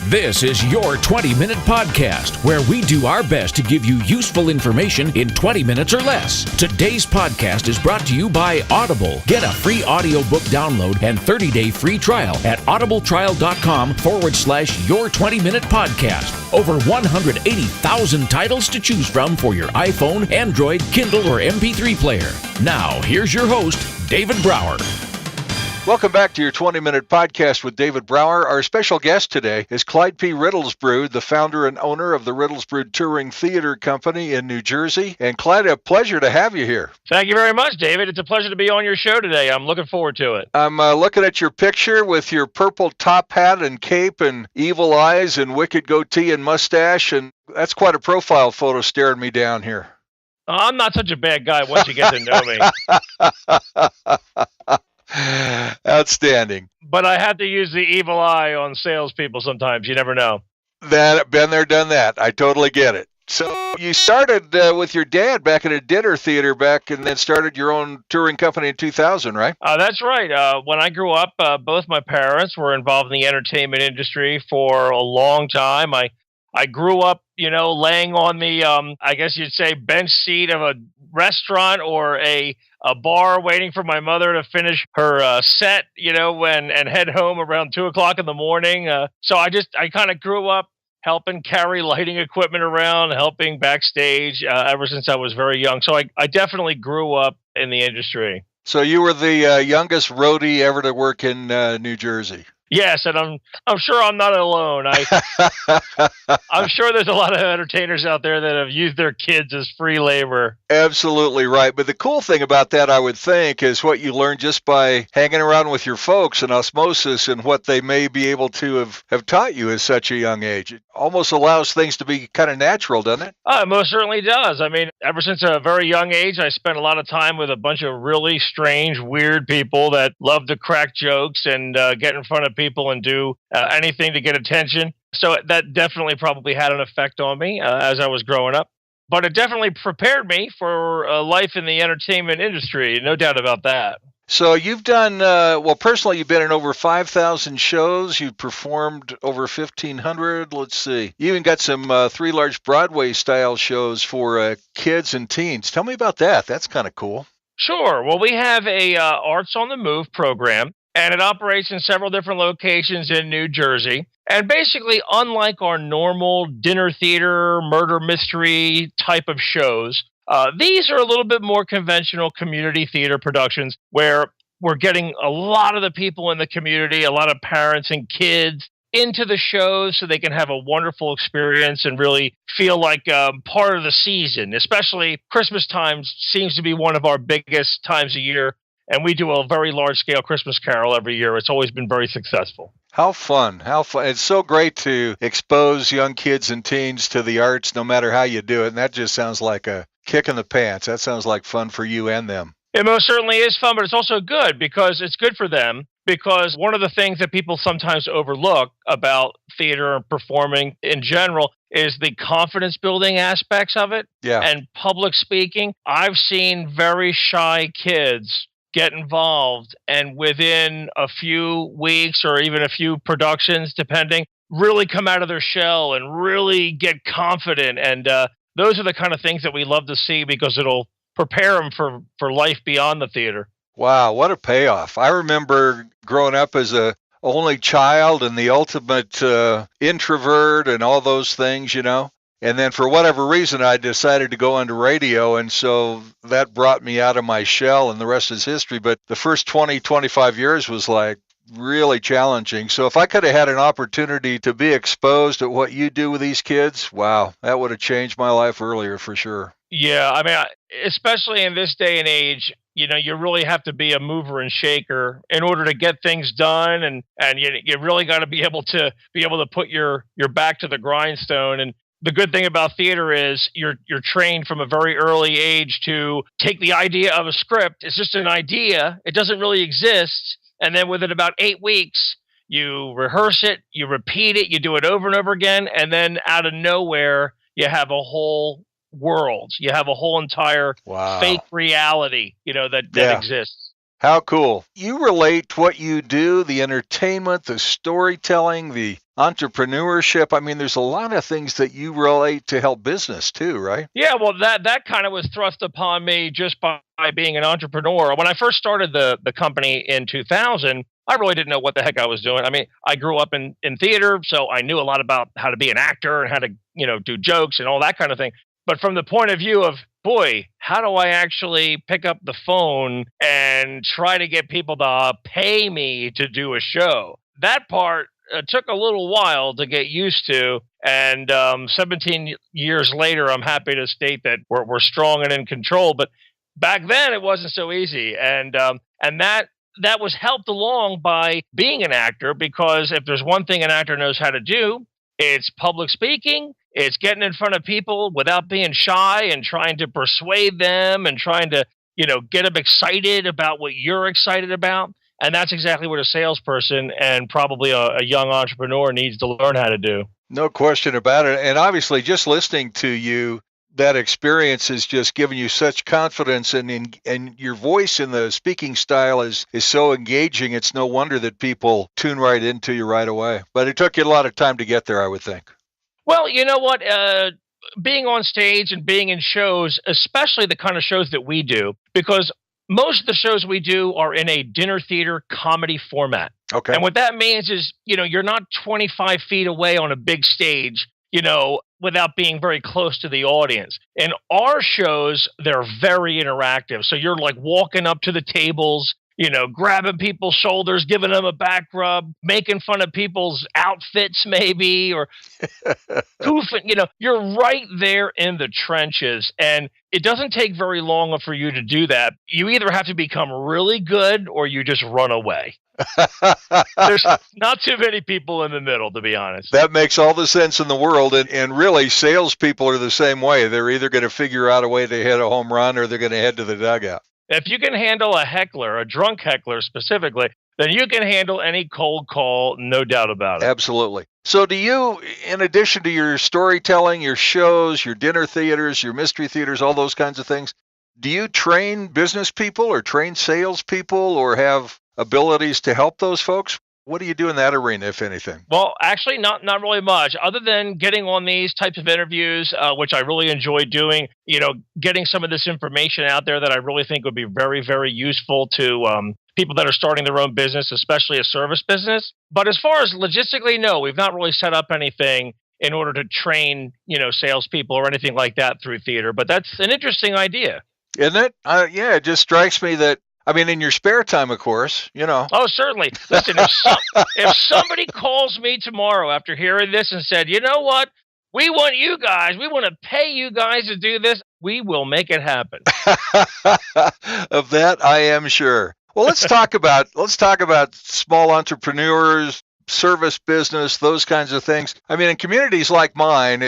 This is your 20-minute podcast, where we do our best to give you useful information in 20 minutes or less. Today's podcast is brought to you by Audible. Get a free audiobook download and 30-day free trial at audibletrial.com/your 20-minute podcast. Over 180,000 titles to choose from for your iPhone, Android, Kindle, or MP3 player. Now, here's your host, David Brower. Welcome back to your 20-minute podcast with David Brower. Our special guest today is Clyde P. Riddlesbrood, the founder and owner of the Riddlesbrood Touring Theater Company in New Jersey. And Clyde, a pleasure to have you here. Thank you very much, David. It's a pleasure to be on your show today. I'm looking forward to it. I'm looking at your picture with your purple top hat and cape and evil eyes and wicked goatee and mustache, and that's quite a profile photo staring me down here. I'm not such a bad guy once you get to know me. Outstanding. But I have to use the evil eye on salespeople sometimes. You never know. Been there, done that. I totally get it. So you started with your dad back at a dinner theater and then started your own touring company in 2000, right? That's right. When I grew up, both my parents were involved in the entertainment industry for a long time. I grew up, laying on the, I guess you'd say, bench seat of a restaurant or a bar waiting for my mother to finish her set, and head home around 2:00 in the morning. So I kind of grew up helping carry lighting equipment around, helping backstage ever since I was very young. So I definitely grew up in the industry. So you were the youngest roadie ever to work in New Jersey. Yes, and I'm sure I'm not alone. I'm sure there's a lot of entertainers out there that have used their kids as free labor. Absolutely right. But the cool thing about that, I would think, is what you learn just by hanging around with your folks and osmosis and what they may be able to have taught you at such a young age. It almost allows things to be kind of natural, doesn't it? It most certainly does. I mean, ever since a very young age, I spent a lot of time with a bunch of really strange, weird people that love to crack jokes and get in front of people and do anything to get attention. So that definitely probably had an effect on me as I was growing up. But it definitely prepared me for life in the entertainment industry, no doubt about that. So you've done, personally, you've been in over 5,000 shows. You've performed over 1,500. Let's see. You even got some 3 large Broadway-style shows for kids and teens. Tell me about that. That's kind of cool. Sure. Well, we have a Arts on the Move program, and it operates in several different locations in New Jersey. And basically, unlike our normal dinner theater, murder mystery type of shows, these are a little bit more conventional community theater productions where we're getting a lot of the people in the community, a lot of parents and kids into the shows so they can have a wonderful experience and really feel like part of the season. Especially Christmas time seems to be one of our biggest times of year. And we do a very large-scale Christmas carol every year. It's always been very successful. How fun. How fun. It's so great to expose young kids and teens to the arts no matter how you do it. And that just sounds like a kick in the pants. That sounds like fun for you and them. It most certainly is fun, but it's also good because it's good for them. Because one of the things that people sometimes overlook about theater and performing in general is the confidence-building aspects of it. Yeah. And public speaking. I've seen very shy kids get involved, and within a few weeks or even a few productions, depending, really come out of their shell and really get confident. And those are the kind of things that we love to see because it'll prepare them for life beyond the theater. Wow, what a payoff. I remember growing up as a only child and the ultimate introvert and all those things, And then for whatever reason, I decided to go into radio, and so that brought me out of my shell, and the rest is history. But the first 20, 25 years was like really challenging. So if I could have had an opportunity to be exposed to what you do with these kids, wow, that would have changed my life earlier for sure. Yeah, I mean, especially in this day and age, you really have to be a mover and shaker in order to get things done, and you really got to be able to put your back to the grindstone. And the good thing about theater is you're trained from a very early age to take the idea of a script. It's just an idea. It doesn't really exist. And then within about 8 weeks, you rehearse it, you repeat it, you do it over and over again. And then out of nowhere, you have a whole world. You have a whole entire fake reality, that exists. How cool. You relate what you do, the entertainment, the storytelling, the entrepreneurship. I mean, there's a lot of things that you relate to help business too, right? Yeah, well, that kind of was thrust upon me just by being an entrepreneur. When I first started the company in 2000, I really didn't know what the heck I was doing. I mean, I grew up in theater, so I knew a lot about how to be an actor and how to, do jokes and all that kind of thing. But from the point of view of, boy, how do I actually pick up the phone and try to get people to pay me to do a show? That part took a little while to get used to. And 17 years later, I'm happy to state that we're strong and in control. But back then, it wasn't so easy. And that was helped along by being an actor, because if there's one thing an actor knows how to do, it's public speaking. It's getting in front of people without being shy and trying to persuade them and trying to, get them excited about what you're excited about. And that's exactly what a salesperson and probably a young entrepreneur needs to learn how to do. No question about it. And obviously, just listening to you, that experience has just given you such confidence, and your voice and the speaking style is so engaging. It's no wonder that people tune right into you right away. But it took you a lot of time to get there, I would think. Well, you know what? Being on stage and being in shows, especially the kind of shows that we do, because most of the shows we do are in a dinner theater comedy format. Okay. And what that means is, you're not 25 feet away on a big stage, without being very close to the audience. In our shows, they're very interactive. So you're like walking up to the tables, grabbing people's shoulders, giving them a back rub, making fun of people's outfits maybe, or goofing, you're right there in the trenches. And it doesn't take very long for you to do that. You either have to become really good or you just run away. There's not too many people in the middle, to be honest. That makes all the sense in the world. And really, salespeople are the same way. They're either going to figure out a way to hit a home run or they're going to head to the dugout. If you can handle a heckler, a drunk heckler specifically, then you can handle any cold call, no doubt about it. Absolutely. So do you, in addition to your storytelling, your shows, your dinner theaters, your mystery theaters, all those kinds of things, do you train business people or train salespeople or have abilities to help those folks? What do you do in that arena, if anything? Well, actually, not really much, other than getting on these types of interviews, which I really enjoy doing, getting some of this information out there that I really think would be very, very useful to people that are starting their own business, especially a service business. But as far as logistically, no, we've not really set up anything in order to train, salespeople or anything like that through theater. But that's an interesting idea. Isn't it? Yeah, it just strikes me that, in your spare time, of course, Oh, certainly. Listen, if somebody calls me tomorrow after hearing this and said, you know what, we want to pay you guys to do this, we will make it happen. Of that, I am sure. Well, let's talk about small entrepreneurs, service business, those kinds of things. In communities like mine,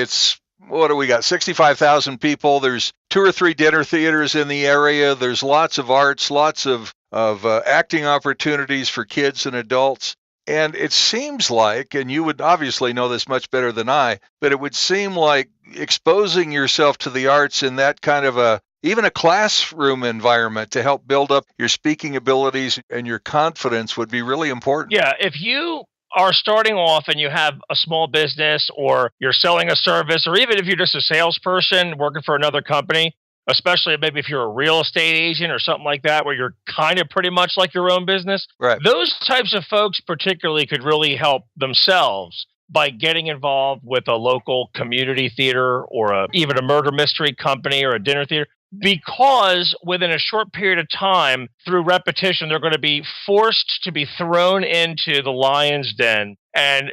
what do we got? 65,000 people. There's 2 or 3 dinner theaters in the area. There's lots of arts, lots of acting opportunities for kids and adults. And it seems like, and you would obviously know this much better than I, but it would seem like exposing yourself to the arts in that kind of even a classroom environment to help build up your speaking abilities and your confidence would be really important. Yeah, if you are starting off and you have a small business or you're selling a service, or even if you're just a salesperson working for another company, especially maybe if you're a real estate agent or something like that, where you're kind of pretty much like your own business, right? Those types of folks particularly could really help themselves by getting involved with a local community theater or even a murder mystery company or a dinner theater. Because within a short period of time, through repetition, they're going to be forced to be thrown into the lion's den. And,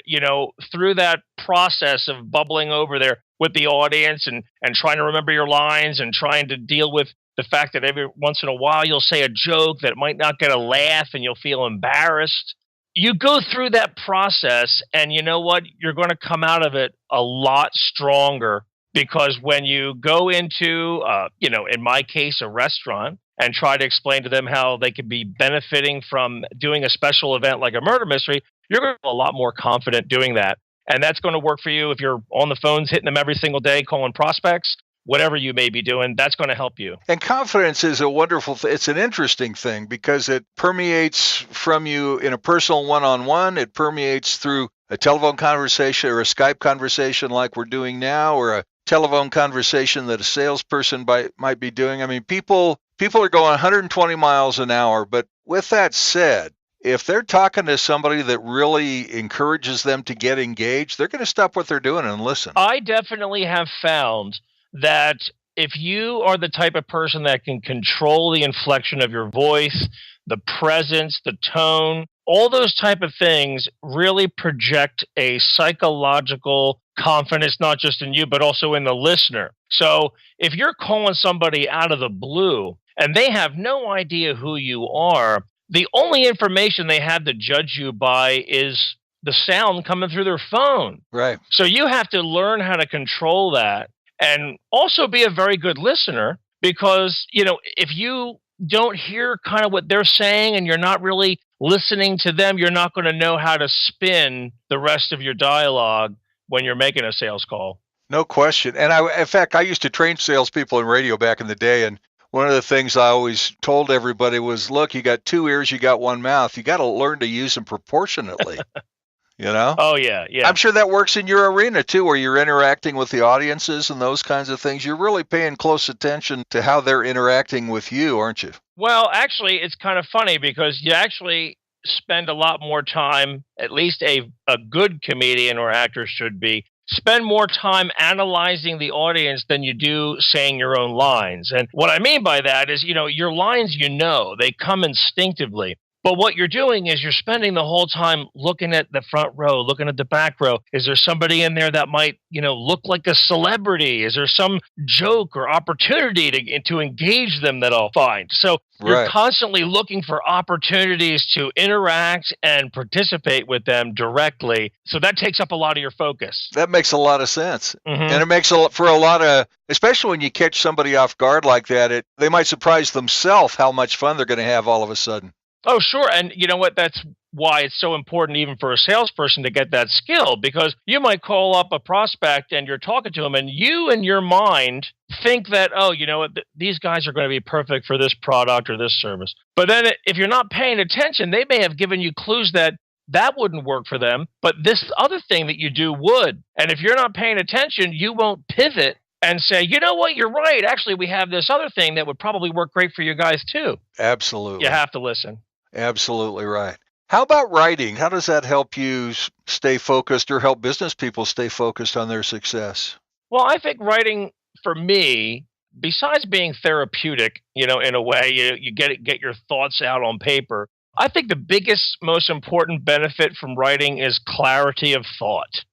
through that process of bubbling over there with the audience and trying to remember your lines and trying to deal with the fact that every once in a while you'll say a joke that might not get a laugh and you'll feel embarrassed. You go through that process and you know what? You're going to come out of it a lot stronger. Because when you go into, in my case, a restaurant and try to explain to them how they could be benefiting from doing a special event like a murder mystery, you're going to be a lot more confident doing that. And that's going to work for you if you're on the phones hitting them every single day calling prospects. whatever you may be doing, that's going to help you. And confidence is a wonderful thing. It's an interesting thing because it permeates from you in a personal one-on-one. It permeates through a telephone conversation or a Skype conversation like we're doing now, or a telephone conversation that a salesperson might be doing. I mean, people are going 120 miles an hour. But with that said, if they're talking to somebody that really encourages them to get engaged, they're going to stop what they're doing and listen. I definitely have found that if you are the type of person that can control the inflection of your voice, the presence, the tone, all those type of things really project a psychological confidence, not just in you, but also in the listener. So if you're calling somebody out of the blue and they have no idea who you are, the only information they have to judge you by is the sound coming through their phone. Right. So you have to learn how to control that and also be a very good listener, because, if you don't hear kind of what they're saying and you're not really listening to them, you're not going to know how to spin the rest of your dialogue when you're making a sales call. No question. And in fact, I used to train salespeople in radio back in the day, and one of the things I always told everybody was, look, you got 2 ears, you got 1 mouth. You got to learn to use them proportionately. Oh, yeah. I'm sure that works in your arena, too, where you're interacting with the audiences and those kinds of things. You're really paying close attention to how they're interacting with you, aren't you? Well, actually, it's kind of funny because you actually spend a lot more time, at least a good comedian or actor should be, spend more time analyzing the audience than you do saying your own lines. And what I mean by that is, your lines, they come instinctively. But what you're doing is you're spending the whole time looking at the front row, looking at the back row. Is there somebody in there that might, look like a celebrity? Is there some joke or opportunity to engage them that I'll find? So you're constantly looking for opportunities to interact and participate with them directly. So that takes up a lot of your focus. That makes a lot of sense. Mm-hmm. And it makes for a lot of, especially when you catch somebody off guard like that, they might surprise themselves how much fun they're going to have all of a sudden. Oh, sure. And you know what? That's why it's so important even for a salesperson to get that skill, because you might call up a prospect and you're talking to them and you in your mind think that, oh, you know what, these guys are going to be perfect for this product or this service. But then if you're not paying attention, they may have given you clues that wouldn't work for them, but this other thing that you do would. And if you're not paying attention, you won't pivot and say, you know what, you're right. Actually, we have this other thing that would probably work great for you guys too. Absolutely. You have to listen. Absolutely right. How about writing? How does that help you stay focused or help business people stay focused on their success? Well, I think writing for me, besides being therapeutic, in a way, you get your thoughts out on paper. I think the biggest, most important benefit from writing is clarity of thought,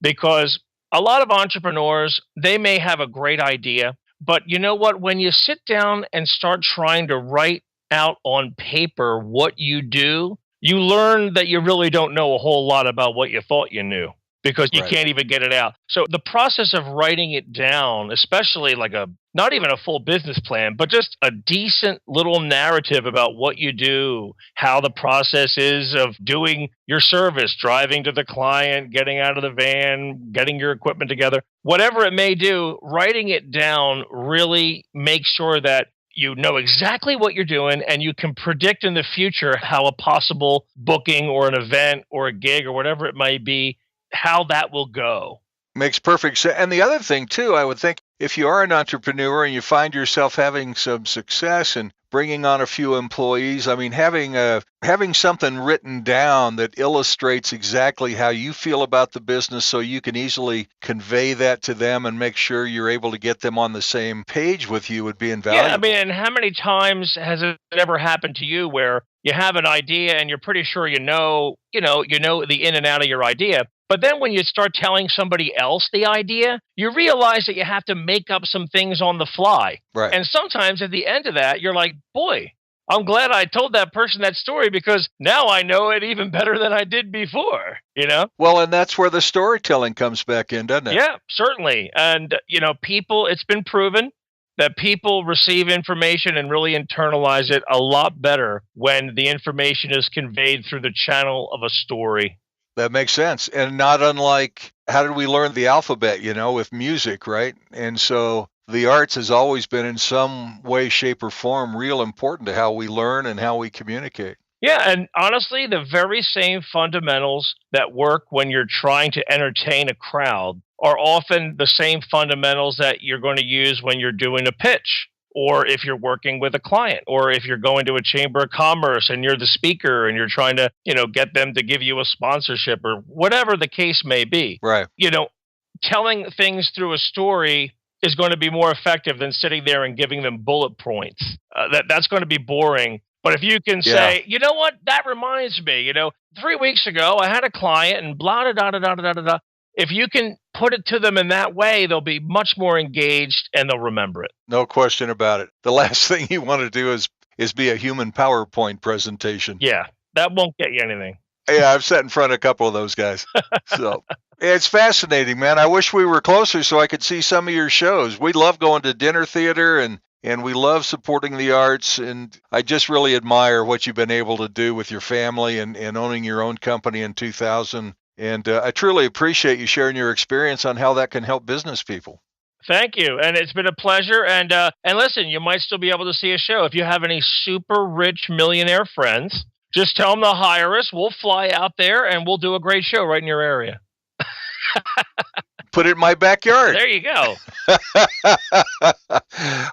because a lot of entrepreneurs, they may have a great idea, but you know what? When you sit down and start trying to write out on paper what you do, you learn that you really don't know a whole lot about what you thought you knew, because you can't even get it out. So the process of writing it down, especially like not even a full business plan, but just a decent little narrative about what you do, how the process is of doing your service, driving to the client, getting out of the van, getting your equipment together, whatever it may do, writing it down really makes sure that you know exactly what you're doing and you can predict in the future how a possible booking or an event or a gig or whatever it might be, how that will go. Makes perfect sense. And the other thing, too, I would think, if you are an entrepreneur and you find yourself having some success and bringing on a few employees, I mean, having something written down that illustrates exactly how you feel about the business so you can easily convey that to them and make sure you're able to get them on the same page with you would be invaluable. Yeah, I mean, and how many times has it ever happened to you where you have an idea and you're pretty sure you know the in and out of your idea, but then when you start telling somebody else the idea, you realize that you have to make up some things on the fly. Right. And sometimes at the end of that, you're like, boy, I'm glad I told that person that story because now I know it even better than I did before, Well, and that's where the storytelling comes back in, doesn't it? Yeah, certainly. And, people, it's been proven that people receive information and really internalize it a lot better when the information is conveyed through the channel of a story. That makes sense. And not unlike, how did we learn the alphabet, with music, right? And so the arts has always been in some way, shape, or form real important to how we learn and how we communicate. Yeah, and honestly, the very same fundamentals that work when you're trying to entertain a crowd are often the same fundamentals that you're going to use when you're doing a pitch, or if you're working with a client, or if you're going to a chamber of commerce and you're the speaker and you're trying to, get them to give you a sponsorship or whatever the case may be. Right. Telling things through a story is going to be more effective than sitting there and giving them bullet points. That's going to be boring. But if you can say, you know what, that reminds me, 3 weeks ago I had a client and blah, da, da, da, da, da, da, da. If you can put it to them in that way, they'll be much more engaged and they'll remember it. No question about it. The last thing you want to do is be a human PowerPoint presentation. Yeah, that won't get you anything. Yeah, I've sat in front of a couple of those guys. So it's fascinating, man. I wish we were closer so I could see some of your shows. We love going to dinner theater and we love supporting the arts. And I just really admire what you've been able to do with your family and owning your own company in 2000. And I truly appreciate you sharing your experience on how that can help business people. Thank you. And it's been a pleasure. And listen, you might still be able to see a show. If you have any super rich millionaire friends, just tell them to hire us. We'll fly out there and we'll do a great show right in your area. Put it in my backyard. There you go.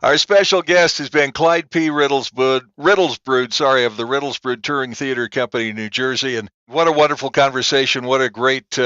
Our special guest has been Clyde P. Riddlesbrood, of the Riddlesbrood Touring Theater Company in New Jersey. And what a wonderful conversation. What a great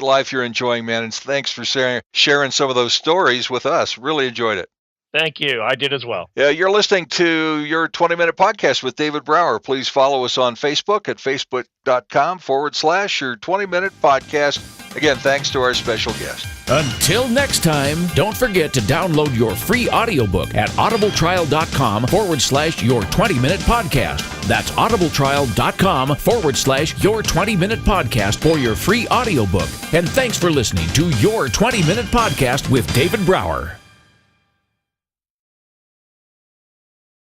life you're enjoying, man. And thanks for sharing some of those stories with us. Really enjoyed it. Thank you. I did as well. Yeah, you're listening to your 20-minute podcast with David Brower. Please follow us on Facebook at facebook.com/your 20-minute podcast. Again, thanks to our special guest. Until next time, don't forget to download your free audiobook at audibletrial.com/your 20-minute podcast. That's audibletrial.com/your 20-minute podcast for your free audiobook. And thanks for listening to your 20-minute podcast with David Brower.